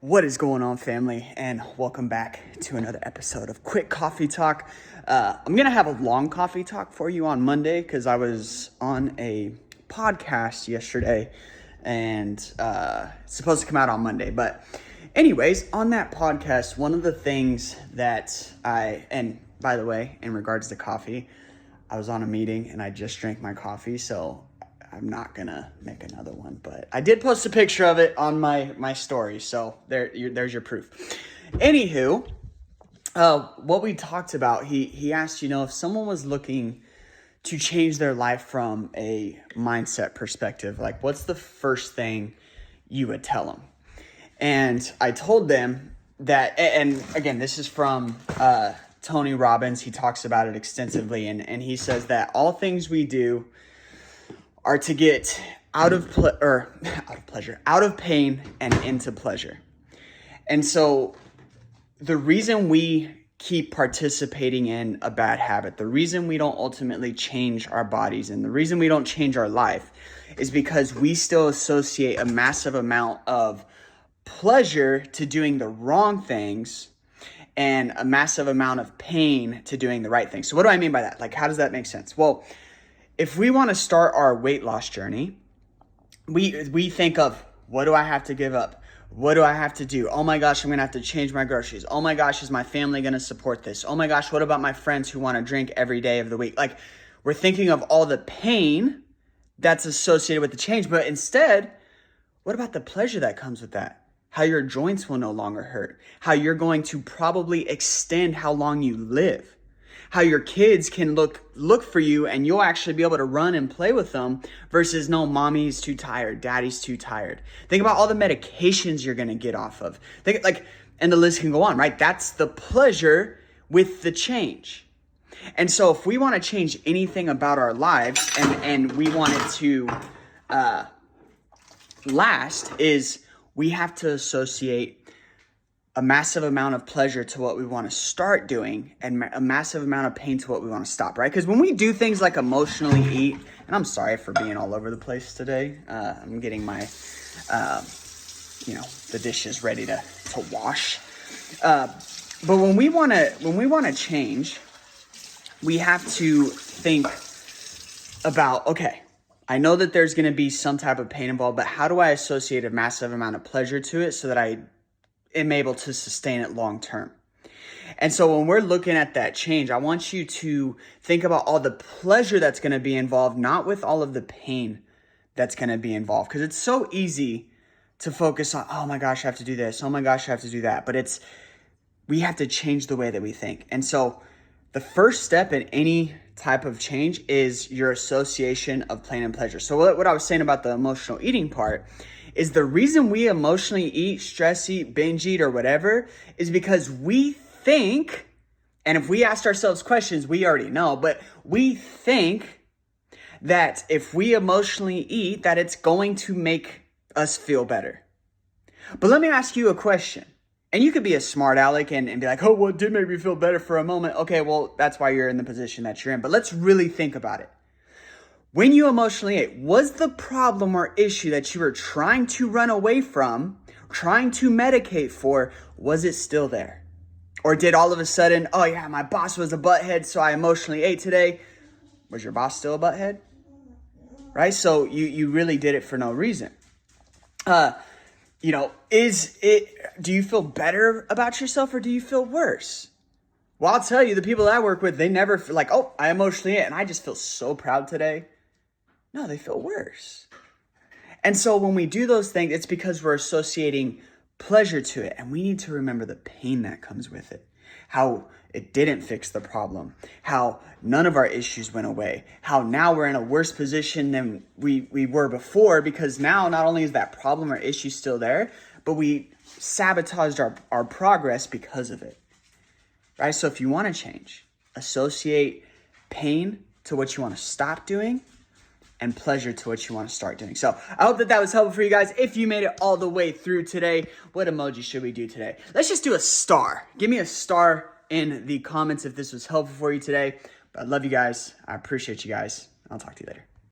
What is going on, family, and welcome back to another episode of Quick Coffee Talk. I'm going to have a long coffee talk for you on Monday because I was on a podcast yesterday and it's supposed to come out on Monday. But anyways, on that podcast, one of the things that and by the way, in regards to coffee, I was on a meeting and I just drank my coffee, so I'm not gonna make another one, but I did post a picture of it on my story, so there's your proof. Anywho, what we talked about, he asked, if someone was looking to change their life from a mindset perspective, like what's the first thing you would tell them? And I told them that, and again, this is from Tony Robbins. He talks about it extensively, and he says that all things we do are to get out of pain and into pleasure. And so the reason we keep participating in a bad habit, the reason we don't ultimately change our bodies, and the reason we don't change our life is because we still associate a massive amount of pleasure to doing the wrong things and a massive amount of pain to doing the right thing. So what do I mean by that? Like, how does that make sense? Well, if we want to start our weight loss journey, we think of, what do I have to give up? What do I have to do? Oh my gosh, I'm going to have to change my groceries. Oh my gosh, is my family going to support this? Oh my gosh, what about my friends who want to drink every day of the week? Like, we're thinking of all the pain that's associated with the change, but instead, what about the pleasure that comes with that? How your joints will no longer hurt, how you're going to probably extend how long you live, how your kids can look for you and you'll actually be able to run and play with them versus, no, mommy's too tired, daddy's too tired. Think about all the medications you're going to get off of. And the list can go on, right? That's the pleasure with the change. And so if we want to change anything about our lives and we want it to last, is we have to associate a massive amount of pleasure to what we want to start doing and a massive amount of pain to what we want to stop, right? Because when we do things like emotionally eat, and I'm sorry for being all over the place today. I'm getting my, the dishes ready to wash. But when we want to change, we have to think about, okay, I know that there's going to be some type of pain involved, but how do I associate a massive amount of pleasure to it so that I am able to sustain it long term? And so when we're looking at that change, I want you to think about all the pleasure that's going to be involved, not with all of the pain that's going to be involved. Because it's so easy to focus on, oh my gosh, I have to do this. Oh my gosh, I have to do that. But we have to change the way that we think. And so the first step in any type of change is your association of pain and pleasure. So what I was saying about the emotional eating part is the reason we emotionally eat, stress eat, binge eat, or whatever is because we think, and if we asked ourselves questions, we already know, but we think that if we emotionally eat, that it's going to make us feel better. But let me ask you a question. And you could be a smart aleck and be like, oh, well, it did make me feel better for a moment. Okay, well, that's why you're in the position that you're in. But let's really think about it. When you emotionally ate, was the problem or issue that you were trying to run away from, trying to medicate for, was it still there? Or did all of a sudden, oh yeah, my boss was a butthead, so I emotionally ate today. Was your boss still a butthead? Right? So you really did it for no reason. Do you feel better about yourself or do you feel worse? Well, I'll tell you, the people that I work with, they never feel like, oh, I emotionally ate and I just feel so proud today. No, they feel worse. And so when we do those things, it's because we're associating pleasure to it. And we need to remember the pain that comes with it. How it didn't fix the problem. How none of our issues went away. How now we're in a worse position than we were before, because now not only is that problem or issue still there, but we sabotaged our progress because of it. Right? So if you want to change, associate pain to what you want to stop doing and pleasure to what you want to start doing. So I hope that was helpful for you guys. If you made it all the way through today, what emoji should we do today? Let's just do a star. Give me a star in the comments if this was helpful for you today. But I love you guys. I appreciate you guys. I'll talk to you later.